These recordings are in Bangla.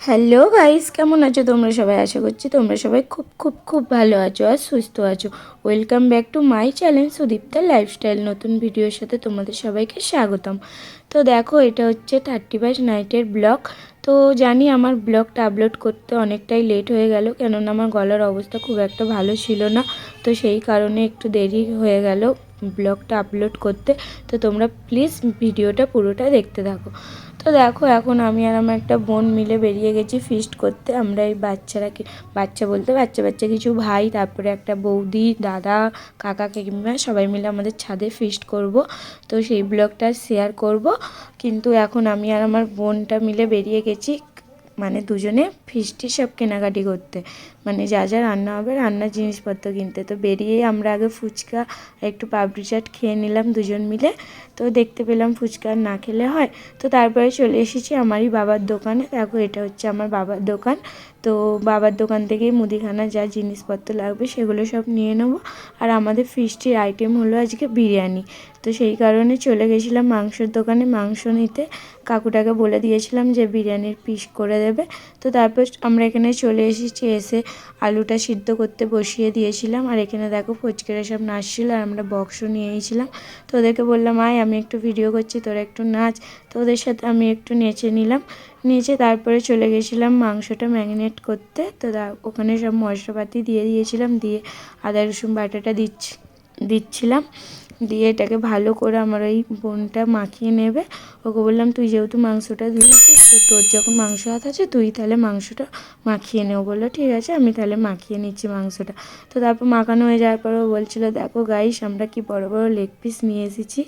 হ্যালো গাইস, কেমন আছো তোমরা সবাই? আশা করছি তোমরা সবাই খুব খুব খুব ভালো আছো আর সুস্থ আছো। Welcome back to my channel Sudipta lifestyle. নতুন ভিডিওর সাথে তোমাদের সবাইকে স্বাগতম। তো দেখো, এটা হচ্ছে 31 নাইটের ব্লগ। তো জানি আমার ব্লগটা আপলোড করতে অনেকটাই লেট হয়ে গেল, কেননা আমার গলার অবস্থা খুব একটা ভালো ছিল না। তো সেই কারণে একটু দেরি হয়ে গেল ব্লগটা আপলোড করতে। তো তোমরা প্লিজ ভিডিওটা পুরোটা দেখতে থাকো। তো দেখো, এখন আমি আর আমার একটা বোন মিলে বেরিয়ে গেছি ফিস্ট করতে। আমরা এই বাচ্চা বলতে বাচ্চা বাচ্চা কিছু ভাই, তারপরে একটা বৌদি, দাদা, কাকা, কাকিমা সবাই মিলে আমাদের ছাদে ফিস্ট করব। তো সেই ব্লগটা শেয়ার করব। কিন্তু এখন আমি আর আমার বোনটা মিলে বেরিয়ে গেছি, মানে দুজনে ফিস্টির সব কেনাকাটি করতে, মানে যা যা রান্না হবে রান্নার জিনিসপত্র কিনতে। তো বেরিয়ে আমরা আগে ফুচকা একটু পাপড়ি চাট খেয়ে নিলাম দুজন মিলে। তো দেখতে পেলাম ফুচকা না খেলে হয়। তো তারপরে চলে এসেছি আমারই বাবার দোকানে। দেখো, এটা হচ্ছে আমার বাবার দোকান। তো বাবার দোকান থেকেই মুদিখানা যা জিনিসপত্র লাগবে সেগুলো সব নিয়ে নেবো। আর আমাদের ফিস্টির আইটেম হলো আজকে বিরিয়ানি। তো সেই কারণে চলে গেছিলাম মাংসের দোকানে মাংস নিতে। কাকুটাকে বলে দিয়েছিলাম যে বিরিয়ানির পিস করে দেবে। তো তারপর আমরা এখানে চলে এসেছি, এসে আলুটা সিদ্ধ করতে বসিয়ে দিয়েছিলাম। আর এখানে দেখো ফুচকারা সব নাচছিল আর আমরা বক্স নিয়েছিলাম। তো ওদেরকে বললাম, আয় আমি একটু ভিডিও করছি, তোরা একটু নাচ। তো ওদের সাথে আমি একটু নেচে নিলাম। নেচে তারপরে চলে গেছিলাম মাংসটা ম্যারিনেট করতে। তো ওখানে সব মশলাপাতি দিয়ে দিয়েছিলাম, দিয়ে আদা রসুন বাটাটা দিচ্ছিলাম। দিয়ে এটাকে ভালো করে আমার ওই বোনটা মাখিয়ে নেবে। ওকে বললাম, তুই যেহেতু মাংসটা ধুয়েছিস, তো তোর যখন মাংস হাত আছে তুই তাহলে মাংসটা মাখিয়ে নেও। বললো ঠিক আছে, আমি তাহলে মাখিয়ে নিচ্ছি মাংসটা। তো তারপর মাখানো হয়ে যাওয়ার পর ও বলছিলো, দেখো গাইস, আমরা কি বড় বড় লেগ পিস নিয়ে এসেছি।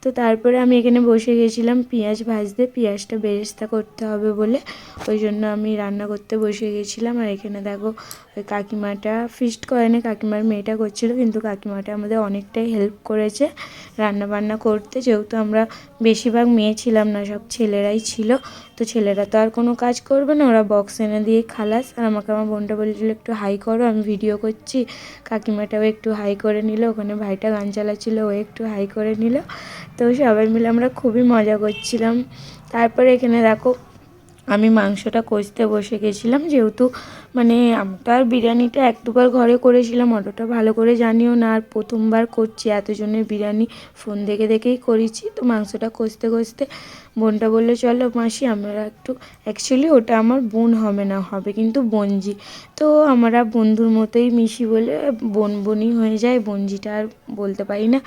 তো তারপরে আমি এখানে বসে গেছিলাম পেঁয়াজ ভাজতে, পেঁয়াজটা বেরেস্তা করতে হবে বলে ওই জন্য আমি রান্না করতে বসে গেছিলাম। আর এখানে দেখো, ওই কাকিমাটা ফিস্ট করেনি, কাকিমার মেয়েটা করছিল, কিন্তু কাকিমাটা আমাদের অনেকটাই হেল্প করেছে রান্না বান্না করতে। যেহেতু আমরা বেশিরভাগ মেয়ে ছিলাম না, সব ছেলেরাই ছিল। তো ছেলেরা তো আর কোনো কাজ করবে না, ওরা বক্স এনে দিয়ে খালাস। আর আমাকে আমার বোনটা বলেছিল একটু হাই করো, আমি ভিডিও করছি। কাকিমাটাও একটু হাই করে নিল, ওখানে ভাইটা গান চালাচ্ছিল, ও একটু হাই করে নিল। তো সবাই মিলে আমরা খুবই মজা করছিলাম। তারপরে এখানে দেখো, আমি মাংসটা কষতে বসে গেছিলাম। যেহেতু মানে আমি তো আর বিরিয়ানিটা এক দুবার ঘরে করেছিলাম, অতটা ভালো করে জানিও না, আর প্রথমবার করছি এতজনের বিরিয়ানি, ফোন দেখে দেখেই করেছি। তো মাংসটা কষতে কষতে বোনটা বললো, চলো মাসি আমরা একটু, অ্যাকচুয়ালি ওটা আমার বোন হবে না, হবে কিন্তু বোনজি। তো আমরা বন্ধুর মতোই মিশি বলে বোন বোনই হয়ে যায়, বোনজিটা আর বলতে পারি না।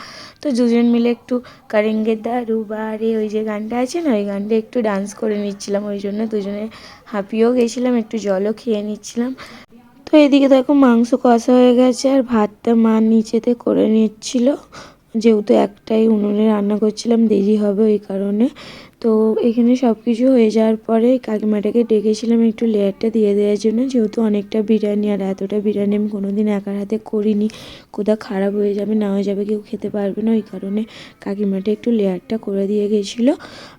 তো দুজন মিলে একটু কারেঙ্গে দারু বারে ওই যে গানটা আছে না, ওই গানটা একটু ডান্স করে নিচ্ছিলাম। ওই জন্য দুজনে হাঁপিয়েও গেছিলাম, একটু জলও খেয়ে নিচ্ছিলাম। তো এদিকে দেখো মাংস কষা হয়ে গেছে আর ভাতটা মা নিচেতে করে নিচ্ছিল। যেহেতু একটাই উনুনে রান্না করছিলাম, দেরি হবে ওই কারণে। তো এখানে সব কিছু হয়ে যাওয়ার পরে কাকিমাটাকে ডেকেছিলাম একটু লেয়ারটা দিয়ে দেওয়ার জন্য। যেহেতু অনেকটা বিরিয়ানি, আর এতটা বিরিয়ানি আমি কোনোদিন একার হাতে করিনি, কোথাও খারাপ হয়ে যাবে না হয়ে যাবে, কেউ খেতে পারবে না, ওই কারণে কাকিমাটা একটু লেয়ারটা করে দিয়ে গেছিলো।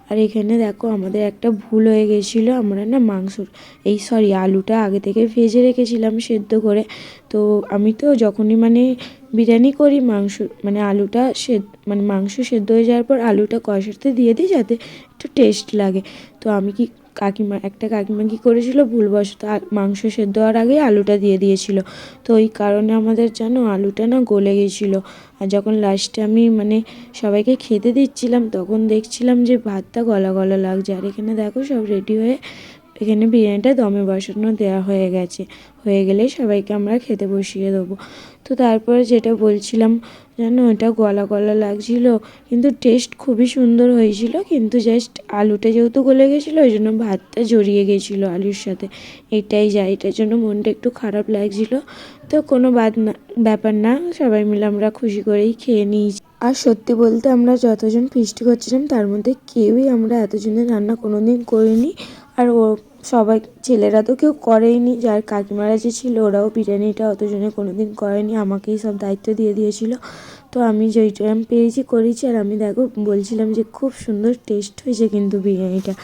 আর এখানে দেখো আমাদের একটা ভুল হয়ে গেছিলো, আমরা না আলুটা আগে থেকে ভেজে রেখেছিলাম সেদ্ধ করে। তো আমি তো যখনই মানে বিরিয়ানি করি আলুটা মাংস সেদ্ধ হয়ে যাওয়ার পর আলুটা কষাতে দিয়ে দিই, যাতে একটু টেস্ট লাগে। তো আমি একটা কাকিমা কী করেছিল, ভুলবশত মাংস সেদ্ধ হওয়ার আগেই আলুটা দিয়ে দিয়েছিল। তো ওই কারণে আমাদের যেন আলুটা না গলে গেছিলো। আর যখন লাস্টে আমি সবাইকে খেতে দিচ্ছিলাম, তখন দেখছিলাম যে ভাতটা গলা গলা লাগছে। আর এখানে দেখো সব রেডি হয়ে এখানে বিরিয়ানিটা দমে বসানো দেওয়া হয়ে গেছে। হয়ে গেলেই সবাইকে আমরা খেতে বসিয়ে দেবো। তো তারপরে যেটা বলছিলাম, জানো ওটা গলা গলা লাগছিল, কিন্তু টেস্ট খুবই সুন্দর হয়েছিল। কিন্তু জাস্ট আলুটা যেহেতু গলে গেছিলো, ওই জন্য ভাতটা জড়িয়ে গেছিলো আলুর সাথে। এটার জন্য মনটা একটু খারাপ লাগছিল। তো কোনো ব্যাপার না, সবাই মিলে আমরা খুশি করেই খেয়ে নিয়েছি। আর সত্যি বলতে আমরা যতজন ফিস্ট করছিলাম তার মধ্যে কেউই আমরা এতজনের রান্না কোনো দিন করিনি। আর সবাই ছেলেরা তো কেউ করেইনি, যার কাকিমারা যে ছিল ওরাও বিরিয়ানিটা অতজনে কোনো দিন করেনি, আমাকেই সব দায়িত্ব দিয়ে দিয়েছিল। তো আমি যেইটা আমি পেরেছি করেছি। আর আমি দেখো বলছিলাম যে খুব সুন্দর টেস্ট হয়েছে কিন্তু বিরিয়ানিটা।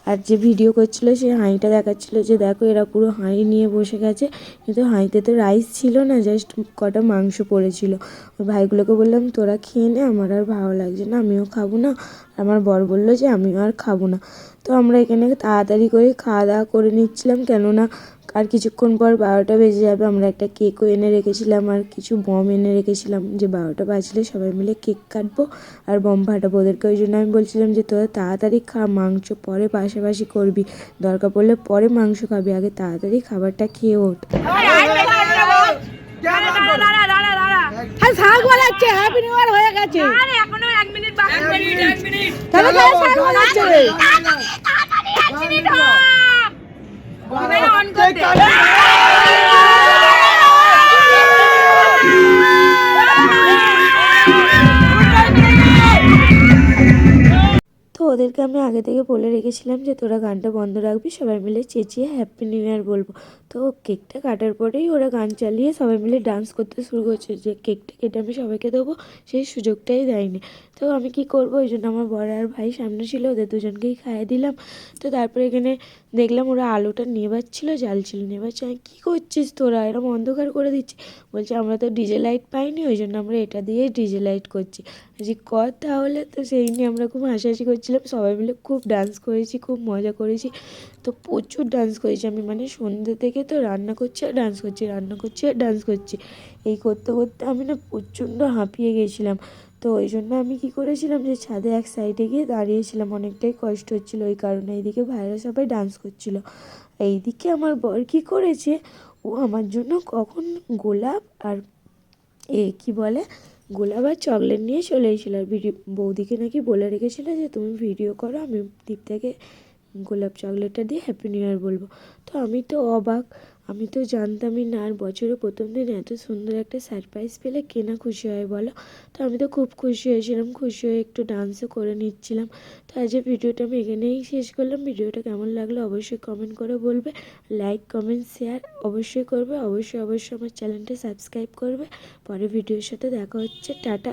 আর যে ভিডিও করছিল সে হাঁড়িটা দেখাচ্ছিল যে দেখো এরা পুরো হাঁড়ি নিয়ে বসে গেছে, কিন্তু হাঁড়িতে তো রাইস ছিল না, জাস্ট কটা মাংস পড়েছিল। ওই ভাইগুলোকে বললাম তোরা খেয়ে নে, আমার আর ভালো লাগছে না, আমিও খাবো না। আমার বর বললো যে আমিও আর খাবো না। তো আমরা এখানে তাড়াতাড়ি করে খাওয়া দাওয়া করে নিচ্ছিলাম, কেননা আর কিছুক্ষণ পর 12টা বেজে যাবে। আমরা একটা কেকও এনে রেখেছিলাম আর কিছু বম এনে রেখেছিলাম, যে 12টা বাজলে সবাই মিলে কেক কাটবো আর বম ফাটাবো ওদেরকে। ওই জন্য আমি বলছিলাম যে তোরা তাড়াতাড়ি খা, মাংস পরে পাশাপাশি করবি, দরকার পড়লে পরে মাংস খাবি, আগে তাড়াতাড়ি খাবারটা খেয়ে ওঠ। তো ওদেরকে আমি আগে থেকে বলে রেখেছিলাম যে তোরা গানটা বন্ধ রাখবি, সবাই মিলে চেঁচিয়ে হ্যাপি নিউ ইয়ার বলবো। তো কেকটা কাটার পরেই ওরা গান চালিয়ে সবাই মিলে ডান্স করতে শুরু করছে, যে কেকটা কেটে আমি সবাইকে দেবো সেই সুযোগটাই দেয়নি। তো আমি কি করবো, ওই জন্য আমার বড় আর ভাই সামনে ছিল, ওদের দুজনকেই খাইয়ে দিলাম। তো তারপরে এখানে দেখলাম ওরা আলোটা নেভাচ্ছিল, জ্বালছিল, নেভাচ্ছে। আমি কী করছিস তোরা, এরকম অন্ধকার করে দিচ্ছি। বলছে আমরা তো ডিজে লাইট পাইনি, ওই জন্য আমরা এটা দিয়েই ডিজে লাইট করছি। যে কর তাহলে। তো সেই নিয়ে আমরা খুব হাসাহাসি করছিলাম, সবাই মিলে খুব ডান্স করেছি, খুব মজা করেছি। তো প্রচুর ডান্স করেছি আমি, মানে সন্ধ্যে থেকে তো রান্না করছি আর ডান্স করছি, রান্না করছি আর ডান্স করছি, এই করতে করতে আমি না প্রচণ্ড হাঁপিয়ে গেছিলাম। তো ওই জন্য আমি কি করেছিলাম, যে ছাদে এক সাইডে গিয়ে দাঁড়িয়েছিলাম, অনেকটাই কষ্ট হচ্ছিলো ওই কারণে। এইদিকে ভাইরা সবাই ডান্স করছিল, এইদিকে আমার বর কী করেছে, ও আমার জন্য কখন গোলাপ আর কি বলে, গোলাপ আর চকলেট নিয়ে চলে এসেছিলো। আর বৌদিকে নাকি বলে রেখেছিলো যে তুমি ভিডিও করো, আমি দীপ্তাকে গোলাপ চকলেটটা দিয়ে হ্যাপি নিউ ইয়ার বলবো। তো আমি তো অবাক, আমি তো জানতামই না। আর বছরের প্রথম দিন এত সুন্দর একটা সারপ্রাইজ পেলে কে না খুশি হয় বলো। তো আমি তো খুব খুশি হয়েছিলাম, খুশি হয়ে একটু ডান্সও করে নিচ্ছিলাম। তো আজ ভিডিওটা আমি এখানেই শেষ করলাম। ভিডিওটা কেমন লাগলো অবশ্যই কমেন্ট করে বলবে, লাইক কমেন্ট শেয়ার অবশ্যই করবে, অবশ্যই আমার চ্যানেলটা সাবস্ক্রাইব করবে। পরে ভিডিওর সাথে দেখা হচ্ছে, টাটা।